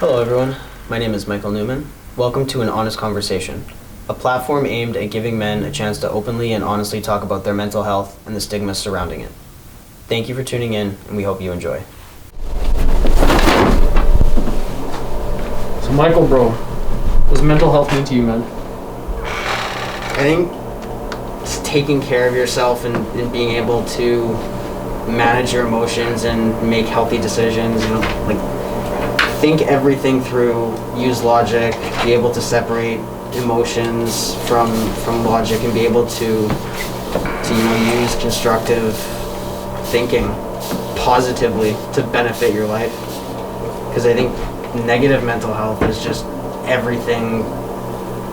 Hello everyone, my name is Michael Newman. Welcome to An Honest Conversation, a platform aimed at giving men a chance to openly and honestly talk about their mental health and the stigma surrounding it. Thank you for tuning in, and we hope you enjoy. So Michael, bro, what does mental health mean to you, man? I think it's taking care of yourself and being able to manage your emotions and make healthy decisions, think everything through, use logic, be able to separate emotions from logic, and be able to use constructive thinking positively to benefit your life. Because I think negative mental health is just everything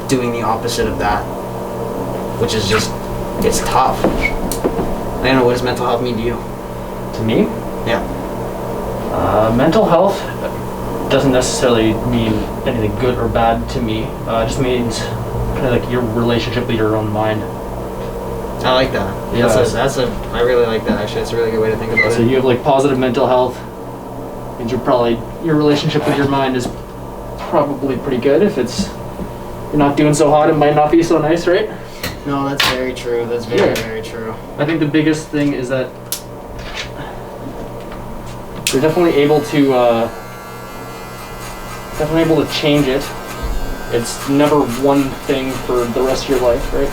doing the opposite of that, which is just, it's tough. I don't know, what does mental health mean to you? To me? Yeah. Mental health doesn't necessarily mean anything good or bad to me. It just means kind of like your relationship with your own mind. I like that. Yeah. I really like that, actually. It's a really good way to think about it. So you have like positive mental health, means your relationship with your mind is probably pretty good. If you're not doing so hot, it might not be so nice, right? No, that's very true. That's very true. I think the biggest thing is that you're definitely able to change it. It's never one thing for the rest of your life, right?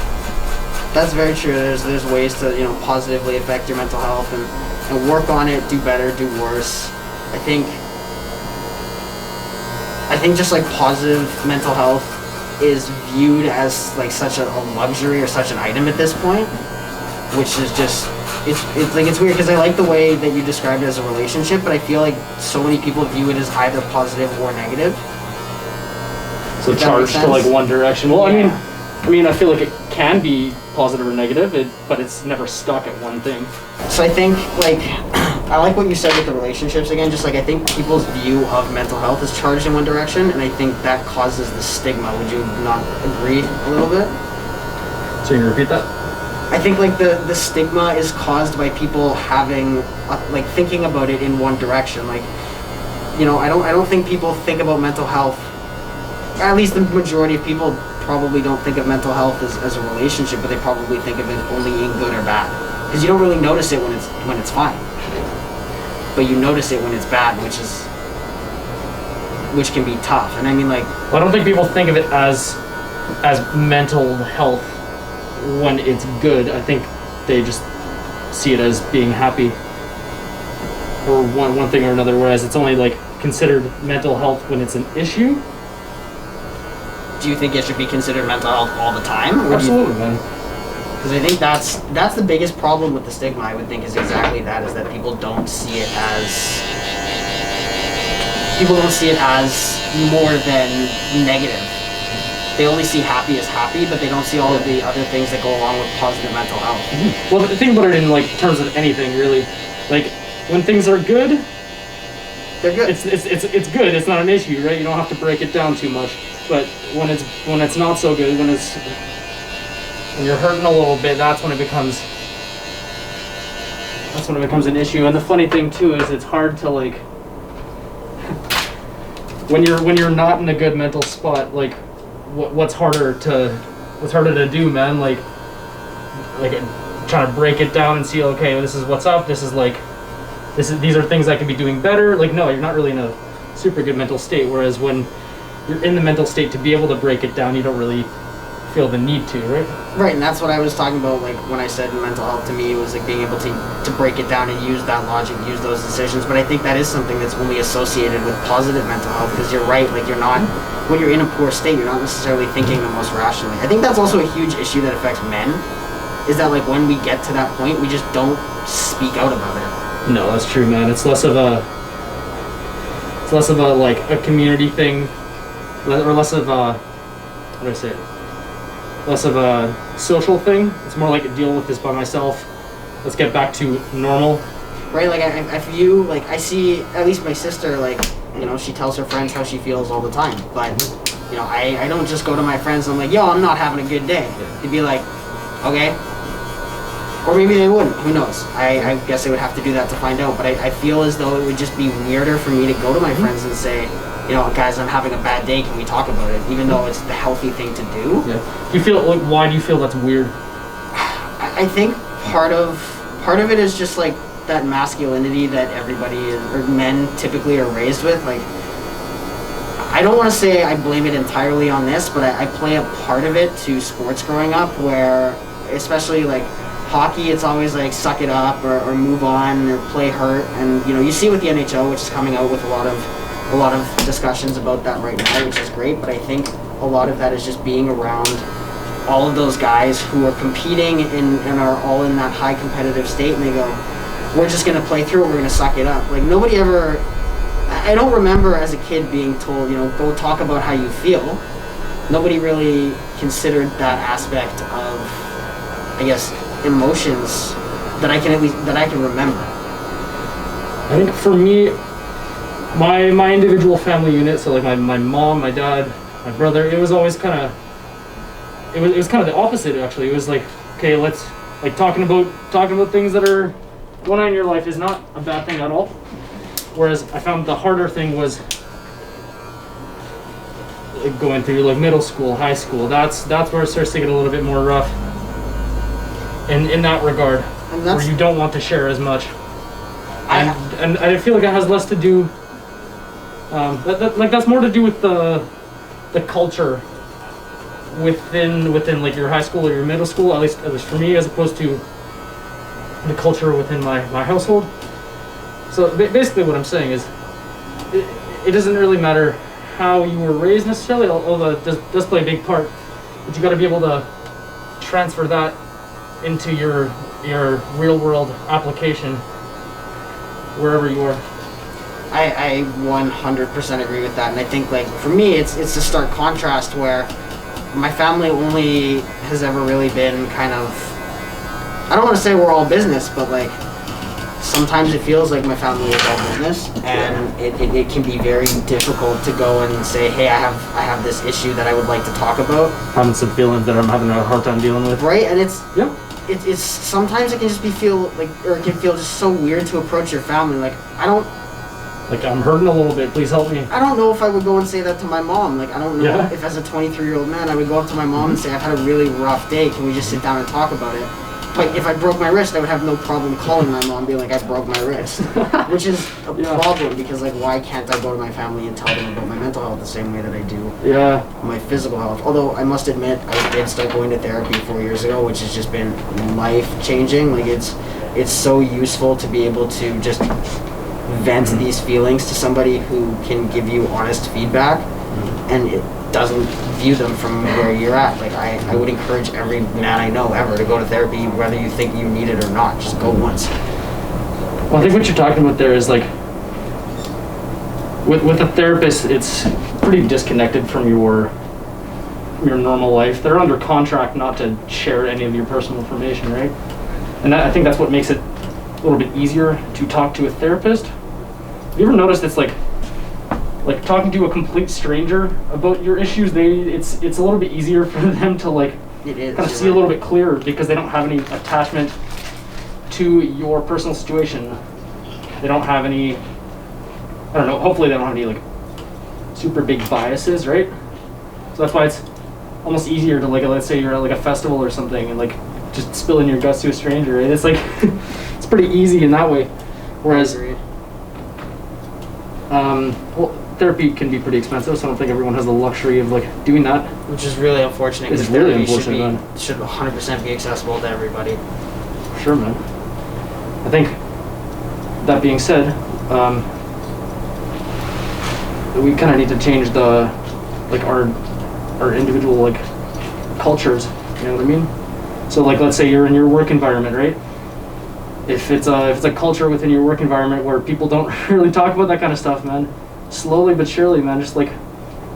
That's very true. There's ways to positively affect your mental health and work on it, do better, do worse. I think just like positive mental health is viewed as like such a luxury or such an item at this point, which is just it's weird because I like the way that you described it as a relationship, but I feel like so many people view it as either positive or negative. So charged to like one direction. Well, yeah. I mean, I feel like it can be positive or negative, but it's never stuck at one thing. So I think I like what you said with the relationships again. Just like I think people's view of mental health is charged in one direction, and I think that causes the stigma. Would you not agree a little bit? So you can repeat that? I think like the stigma is caused by people having thinking about it in one direction. I don't think people think about mental health. At least the majority of people probably don't think of mental health as a relationship, but they probably think of it only in good or bad. Because you don't really notice it when it's fine, but you notice it when it's bad, which can be tough. And I mean, I don't think people think of it as mental health when it's good. I think they just see it as being happy, or one thing or another. Whereas it's only considered mental health when it's an issue. Do you think it should be considered mental health all the time? Absolutely, man. Because I think that's the biggest problem with the stigma, I would think, is exactly that, is that people don't see it as more than negative. They only see happy as happy, but they don't see all of the other things that go along with positive mental health. Mm-hmm. Well, think about it in terms of anything, really. When things are good, they're good. It's good. It's not an issue, right? You don't have to break it down too much. But when it's not so good, when you're hurting a little bit, that's when it becomes an issue. And the funny thing too is it's hard to when you're not in a good mental spot, what's harder to do, man? Trying to break it down and see, okay, this is what's up. These are things I could be doing better. No, you're not really in a super good mental state. Whereas when you're in the mental state to be able to break it down, you don't really feel the need to, right? Right, and that's what I was talking about, when I said mental health to me was being able to break it down and use that logic, use those decisions. But I think that is something that's only associated with positive mental health, because you're right, you're not, when you're in a poor state, you're not necessarily thinking the most rationally. I think that's also a huge issue that affects men, is that when we get to that point, we just don't speak out about it. No, that's true, man. It's less of a a community thing, or less of a, less of a social thing. It's more deal with this by myself. Let's get back to normal. Right, I view, I see, at least my sister, she tells her friends how she feels all the time. But, I don't just go to my friends and I'm yo, I'm not having a good day. They'd be okay, Or maybe they wouldn't. Who knows? I guess they would have to do that to find out. But I feel as though it would just be weirder for me to go to my friends and say, you know, guys, I'm having a bad day. Can we talk about it? Even though it's the healthy thing to do. Yeah. Do you feel like, why do you feel that's weird? I think part of it is just like that masculinity that everybody is, or men typically are raised with. Like, I don't want to say I blame it entirely on this, but I play a part of it to sports growing up, where especially like hockey, it's always like suck it up or move on or play hurt, and you know, you see with the NHL, which is coming out with a lot of discussions about that right now, which is great. But I think a lot of that is just being around all of those guys who are competing and are all in that high competitive state, and they go, we're just going to play through it, we're going to suck it up. Like, nobody ever, I don't remember as a kid being told, you know, go talk about how you feel. Nobody really considered that aspect of, I guess, emotions that I can remember. I think for me, my individual family unit, so like my mom, my dad, my brother, it was always kind of, it was kind of the opposite actually. It was like, okay, let's, like, talking about things that are going on in your life is not a bad thing at all. Whereas I found the harder thing was like going through like middle school, high school. That's where it starts to get a little bit more rough. In that regard, where you don't want to share as much. And I feel like it has less to do. That's more to do with the culture within like your high school or your middle school, at least for me, as opposed to the culture within my household. So basically what I'm saying is it doesn't really matter how you were raised necessarily, although it does play a big part, but you got to be able to transfer that into your real world application wherever you are. I 100% agree with that, and I think, like, for me it's a stark contrast where my family only has ever really been kind of, I don't want to say we're all business, but like sometimes it feels like my family is all business, and it can be very difficult to go and say, hey, I have this issue that I would like to talk about. Having some feelings that I'm having a hard time dealing with. Right, and it's sometimes it can just feel just so weird to approach your family. Like, like, I'm hurting a little bit, please help me. I don't know if I would go and say that to my mom. Like, I don't know if as a 23-year-old man I would go up to my mom and say, I've had a really rough day, can we just sit down and talk about it? Like, if I broke my wrist, I would have no problem calling my mom and being like, I broke my wrist. Which is a problem, because, like, why can't I go to my family and tell them about my mental health the same way that I do my physical health? Although, I must admit, I did start going to therapy 4 years ago, which has just been life-changing. Like, it's so useful to be able to just vent these feelings to somebody who can give you honest feedback, and it doesn't view them from where you're at. Like, I would encourage every man I know ever to go to therapy, whether you think you need it or not. Just go once. Well, I think what you're talking about there is, like, with a therapist, it's pretty disconnected from your normal life. They're under contract not to share any of your personal information, right? And I think that's what makes it a little bit easier to talk to a therapist. Have you ever noticed it's like talking to a complete stranger about your issues? It's a little bit easier for them to, like, kind of see a little bit clearer, because they don't have any attachment to your personal situation. They don't have any, I don't know, hopefully they don't have any, like, super big biases, right? So that's why it's almost easier to, like, let's say you're at, like, a festival or something, and, like, just spilling your guts to a stranger, right? It's like it's pretty easy in that way. Whereas therapy can be pretty expensive, so I don't think everyone has the luxury of, like, doing that. Which is really unfortunate, because really therapy should 100% be accessible to everybody. Sure, man. I think, that being said, we kind of need to change our individual, like, cultures, you know what I mean? So, like, let's say you're in your work environment, right? If it's a culture within your work environment where people don't really talk about that kind of stuff, man, slowly but surely, man, just, like,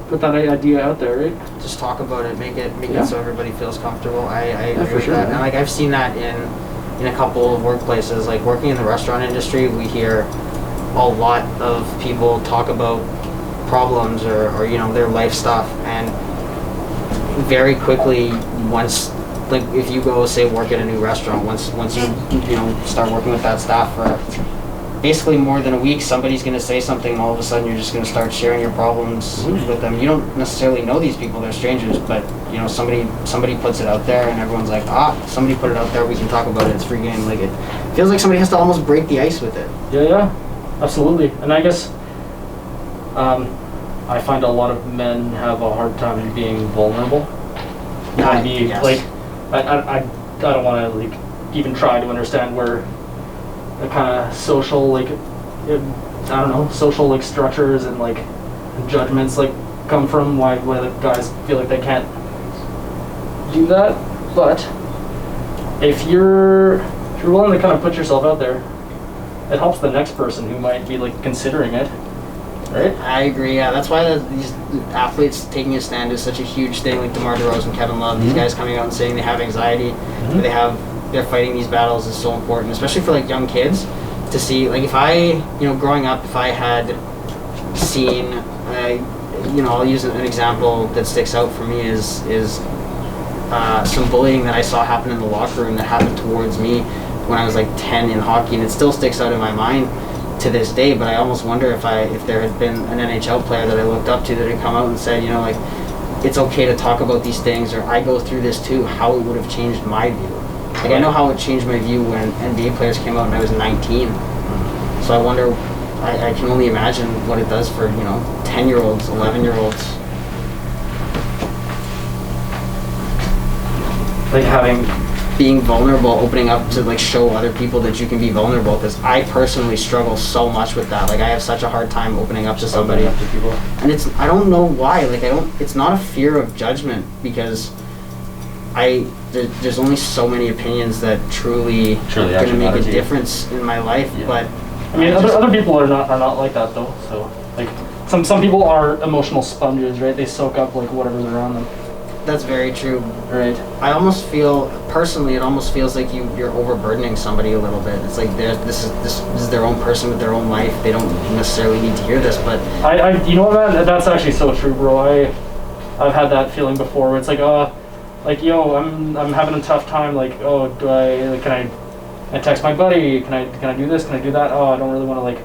put that idea out there, right? Just talk about it, make it so everybody feels comfortable. I agree with sure, that. man. And, like, I've seen that in a couple of workplaces. Like, working in the restaurant industry, we hear a lot of people talk about problems or you know, their life stuff, and very quickly, once like if you go say work at a new restaurant, once you start working with that staff for basically more than a week, somebody's going to say something, and all of a sudden you're just going to start sharing your problems with them. You don't necessarily know these people, they're strangers, but somebody puts it out there and everyone's like, somebody put it out there, we can talk about it, it's free game. Like, it feels like somebody has to almost break the ice with it. Yeah, absolutely. And I guess I find a lot of men have a hard time being vulnerable. Yes. Like, I don't want to like even try to understand where the kind of social like social like structures and like judgments like come from, why the guys feel like they can't do that. But if you're willing to kind of put yourself out there, it helps the next person who might be like considering it, right? I agree. Yeah, that's why these athletes taking a stand is such a huge thing. Like DeMar DeRozan, Kevin Love, these guys coming out and saying they have anxiety, they're fighting these battles is so important, especially for like young kids to see. Like if I, growing up, if I had seen, I'll use an example that sticks out for me is some bullying that I saw happen in the locker room that happened towards me when I was like 10 in hockey, and it still sticks out in my mind to this day. But I almost wonder if there had been an NHL player that I looked up to that had come out and said, like, it's okay to talk about these things, or I go through this too, how it would have changed my view. Like, I know how it changed my view when NBA players came out and I was 19. So I wonder, I can only imagine what it does for, 10-year-olds, 11-year-olds. Like being vulnerable, opening up to like show other people that you can be vulnerable, because I personally struggle so much with that. Like I have such a hard time opening up to somebody. And I don't know why, it's not a fear of judgment, because there's only so many opinions that truly are going to make a difference in my life. Yeah. But I mean, other people are not like that though. So like some people are emotional sponges, right? They soak up like whatever's around them. That's very true. Right. I almost feel personally, it almost feels like you're overburdening somebody a little bit. It's like this is their own person with their own life. They don't necessarily need to hear this, but you know what, man? That's actually so true, bro. I've had that feeling before. Where it's like, I'm having a tough time. Like, can I text my buddy? Can I do this? Can I do that? I don't really want to like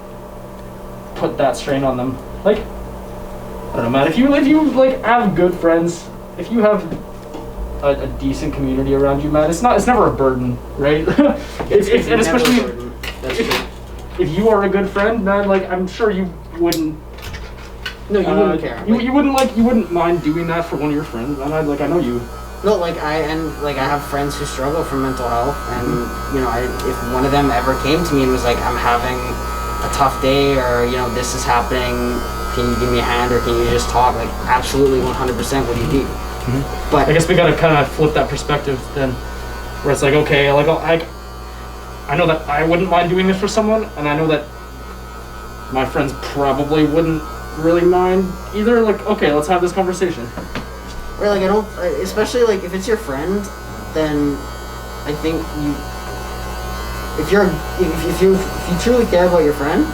put that strain on them. Like, I don't know, man. If you like have good friends, if you have a decent community around you, man, it's never a burden, right? And especially if you are a good friend, man, like I'm sure you wouldn't. No, you wouldn't care. You wouldn't mind doing that for one of your friends, man. I know you. No, I have friends who struggle from mental health, and if one of them ever came to me and was like, I'm having a tough day, or this is happening, can you give me a hand, or can you just talk? Like, absolutely, 100%. What do you do? But I guess we gotta kind of flip that perspective then, where it's like, okay, like I know that I wouldn't mind doing this for someone, and I know that my friends probably wouldn't really mind either. Like, okay, let's have this conversation. Or like, I don't, especially like if it's your friend, then I think if you truly care about your friend,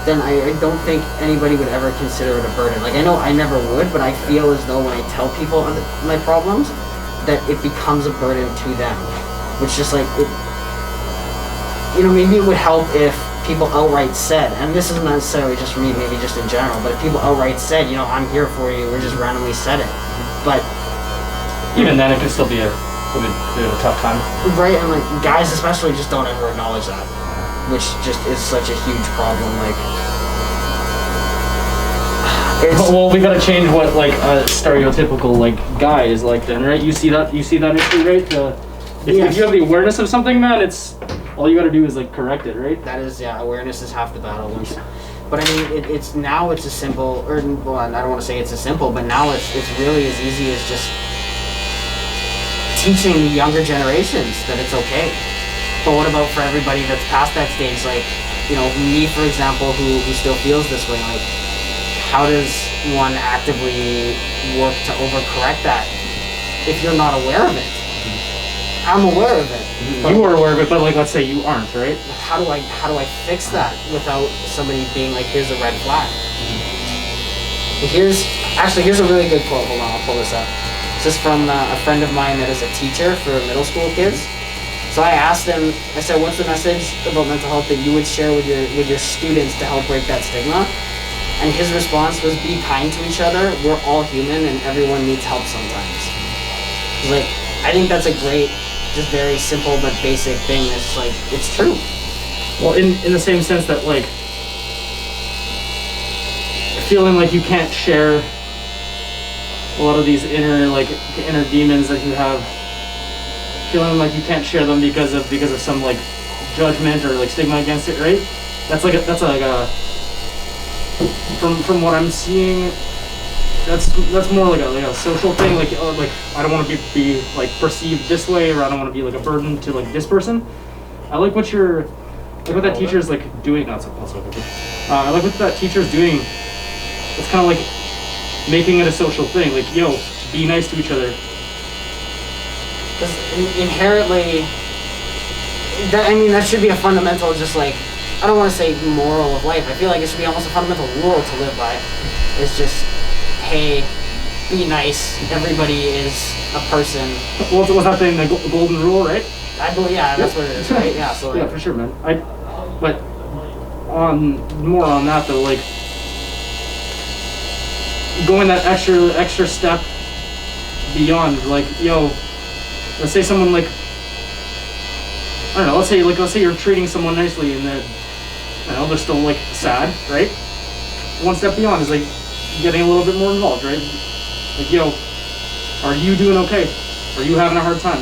then I don't think anybody would ever consider it a burden. Like, I know I never would, but I feel as though when I tell people my problems, that it becomes a burden to them. Which just like, maybe it would help if people outright said, and this isn't necessarily just for me, maybe just in general, but if people outright said, I'm here for you, or just randomly said it. But even then, it could still be a bit of a tough time. Right, and like, guys especially just don't ever acknowledge that, which just is such a huge problem. Like, well, we gotta change what like a stereotypical like guy is like then, right? You see that issue, right? If you have the awareness of something, man, it's all you gotta do is like correct it, right? That is, awareness is half the battle. But I mean, it's as simple, or well, I don't want to say it's as simple, but now it's really as easy as just teaching the younger generations that it's okay. But what about for everybody that's past that stage? Like, me, for example, who still feels this way. Like, how does one actively work to overcorrect that if you're not aware of it? I'm aware of it. You are aware of it, but like, let's say you aren't, right? How do I fix that without somebody being like, here's a red flag? Here's a really good quote. Hold on, I'll pull this up. This is from a friend of mine that is a teacher for middle school kids. So I asked him, I said, what's the message about mental health that you would share with your students to help break that stigma? And his response was, be kind to each other. We're all human and everyone needs help sometimes. Like, I think that's a great, just very simple but basic thing. It's like, it's true. Well, in the same sense that, like, feeling like you can't share a lot of these inner demons that you have, feeling like you can't share them because of some like judgment or like stigma against it, right? That's like a from what I'm seeing, that's more like a social thing. Like, oh, like I don't want to be like perceived this way, or I don't want to be like a burden to like this person. I like what that teacher's like doing. No, it's also okay. I like what that teacher's doing. It's kind of like making it a social thing. Like, yo, be nice to each other. Because inherently, that should be a fundamental, just like, I don't want to say moral of life. I feel like it should be almost a fundamental rule to live by. It's just, hey, be nice. Everybody is a person. Well, was that thing the golden rule, right? I believe, yeah, that's what it is, right? Yeah, so like, yeah, for sure, man. But on that though, like, going that extra step beyond, like, yo, let's say someone like, I don't know, let's say you're treating someone nicely and they're still like sad, right? One step beyond is like getting a little bit more involved, right? Like, yo, are you doing okay? Are you having a hard time?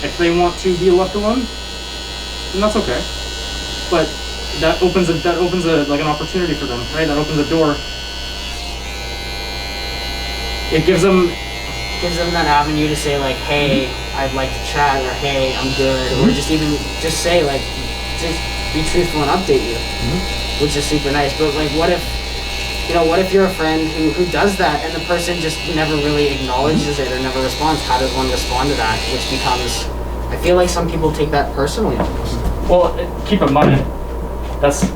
If they want to be left alone, then that's okay. But that opens like an opportunity for them, right? That opens a door. It gives them that avenue to say like, hey, I'd like to chat, or hey, I'm good, or just say like, just be truthful and update you, which is super nice. But like, what if you're a friend who does that and the person just never really acknowledges it or never responds? How does one respond to that? Which becomes, I feel like some people take that personally almost. Well, keep in mind, that's,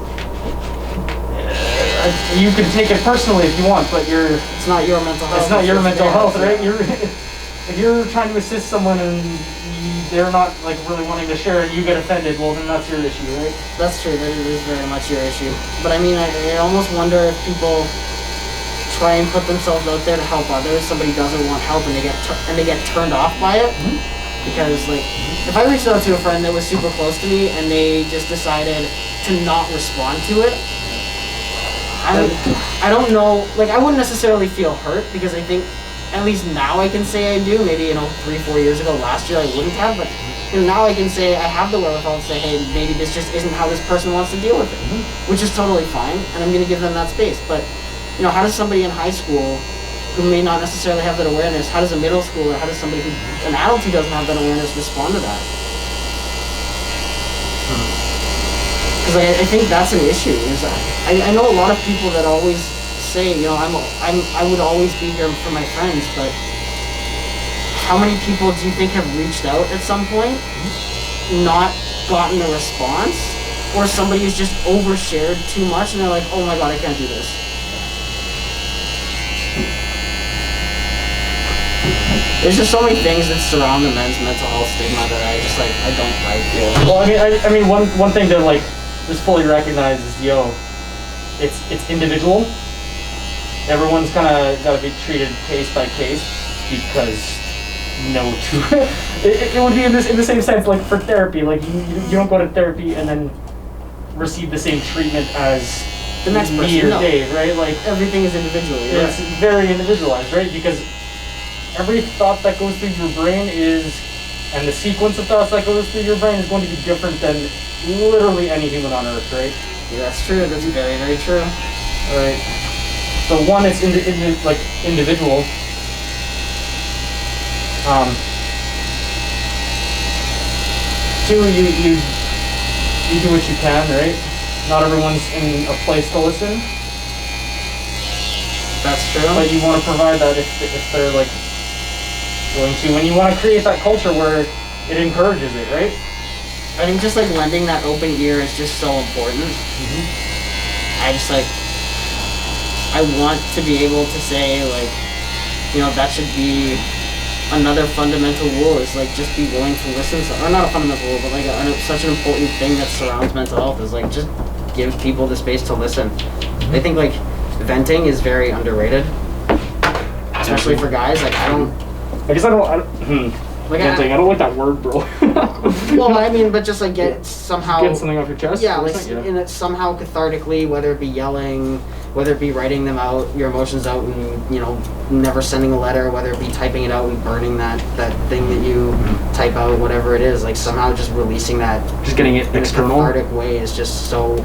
you can take it personally if you want, but it's not your mental health. It's not your mental health, right? If you're trying to assist someone and they're not like really wanting to share and you get offended, well then that's your issue, right? That's true. That is very much your issue. But I mean, I almost wonder if people try and put themselves out there to help others. Somebody doesn't want help and they get turned off by it. Because like, if I reached out to a friend that was super close to me and they just decided to not respond to it, I don't know, like, I wouldn't necessarily feel hurt, because I think, at least now I can say I do. Maybe, 3-4 years ago, last year I wouldn't have, but now I can say I have the wherewithal to say, hey, maybe this just isn't how this person wants to deal with it, which is totally fine, and I'm going to give them that space. But, how does somebody in high school who may not necessarily have that awareness, how does a middle schooler, how does somebody an adult who doesn't have that awareness respond to that? Because I think that's an issue. I know a lot of people that always say, I would always be here for my friends, but how many people do you think have reached out at some point, not gotten a response, or somebody who's just overshared too much and they're like, oh my god, I can't do this. There's just so many things that surround the men's mental health stigma that I don't like. Well, I mean, one thing to like just fully recognize is, it's individual. Everyone's kind of got to be treated case by case, because it would be in the same sense like for therapy. Like you don't go to therapy and then receive the same treatment as the next me person, or Dave, right? Like everything is individual. Yeah. It's very individualized, right? Because every thought that goes through your brain and the sequence of thoughts that goes through your brain is going to be different than literally any human on earth, right? Yeah, that's true. That's very, very true. All right. So one, it's individual. Two, you do what you can, right? Not everyone's in a place to listen. That's true. But you want to provide that if they're like going to, and you want to create that culture where it encourages it, right? I think just like lending that open ear is just so important. I want to be able to say like, that should be another fundamental rule, is like just be willing to listen to, or not a fundamental rule, but like such an important thing that surrounds mental health is like just give people the space to listen. I think like venting is very underrated, especially for guys. Like I don't like that word, bro. Well, I mean, but just like get something off your chest. Yeah, like and it's somehow cathartically, whether it be yelling, whether it be writing them out, your emotions out, and never sending a letter, whether it be typing it out and burning that thing that you type out, whatever it is, like somehow just releasing that, just getting it in external, a cathartic way is just so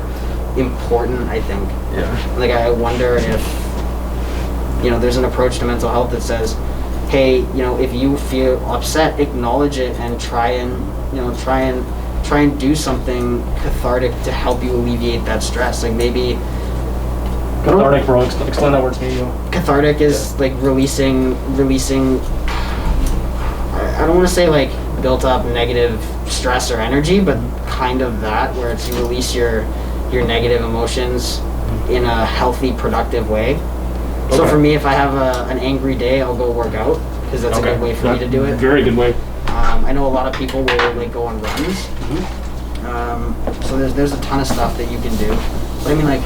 important. I think. Yeah. Like I wonder if there's an approach to mental health that says, hey, if you feel upset, acknowledge it and try and do something cathartic to help you alleviate that stress. Like maybe cathartic, bro. Explain that word to me. Cathartic is like releasing. I don't want to say like built up negative stress or energy, but kind of that, where it's you release your negative emotions in a healthy, productive way. Okay. So for me, if I have an angry day, I'll go work out because that's a good way for me to do it. Very good way. I know a lot of people will like go on runs. So there's a ton of stuff that you can do. But I mean, like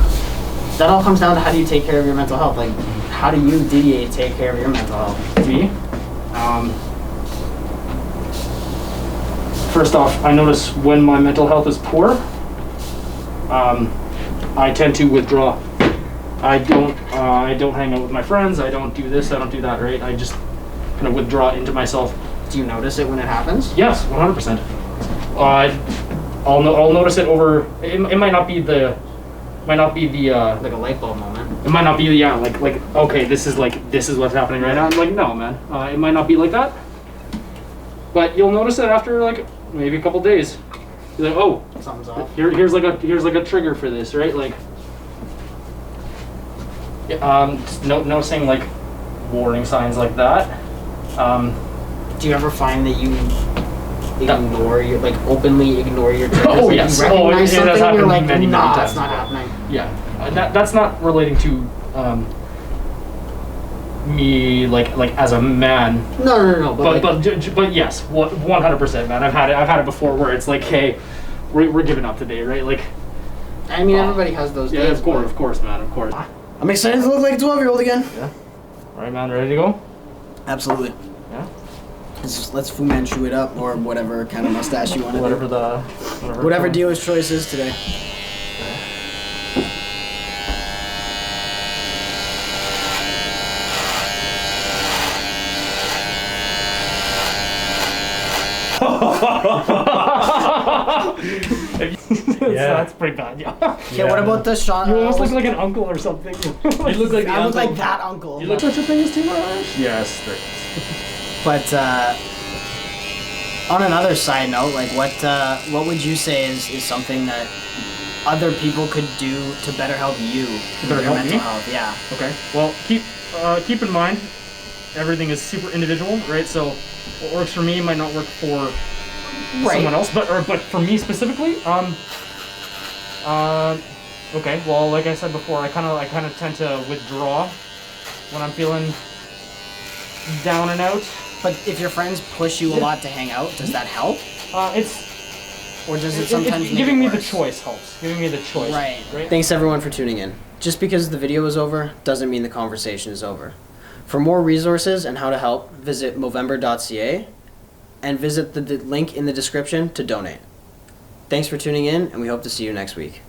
that all comes down to how do you take care of your mental health? Like how do you, Didier, take care of your mental health? Me? First off, I notice when my mental health is poor, I tend to withdraw. I don't hang out with my friends. I don't do this. I don't do that. Right? I just kind of withdraw into myself. Do you notice it when it happens? Yes, 100%. I'll notice it over. It might not be the. Like a light bulb moment. It might not be like okay, this is what's happening right now. I'm like, no, man. It might not be like that. But you'll notice it after like maybe a couple days. You're like, oh, something's off. Here's like a trigger for this, right? Like, noticing like warning signs like that. Do you ever find that you openly ignore your triggers? Oh yes. You recognize something that's and you're like, many nah, times. that's not happening. Yeah, that's not relating to me like as a man. No. But yes, 100%, man. I've had it before where it's like, hey, we're giving up today, right? Like, I mean, everybody has those days. Yeah, of course, man, of course. I'm excited to look like a 12-year-old again. Yeah. All right, man. Ready to go? Absolutely. Yeah. Let's Fu Manchu it up, or whatever kind of mustache you want to do. Whatever dealer's choice is today. That's pretty bad, yeah. Okay, what about the shot? You almost look like an uncle or something. You look like I look like that uncle. You look such a thing as too much. Yes. But on another side note, like what would you say is something that other people could do to better help you with your mental health? Yeah. Okay. Well, keep in mind, everything is super individual, right? So what works for me might not work for someone else, but for me specifically, okay. Well, like I said before, I kind of tend to withdraw when I'm feeling down and out. But if your friends push you a lot to hang out, does that help? Or does it sometimes make giving it me worse? the choice helps. Giving me the choice. Right. Thanks everyone for tuning in. Just because the video is over doesn't mean the conversation is over. For more resources and how to help, visit Movember.ca and visit the link in the description to donate. Thanks for tuning in, and we hope to see you next week.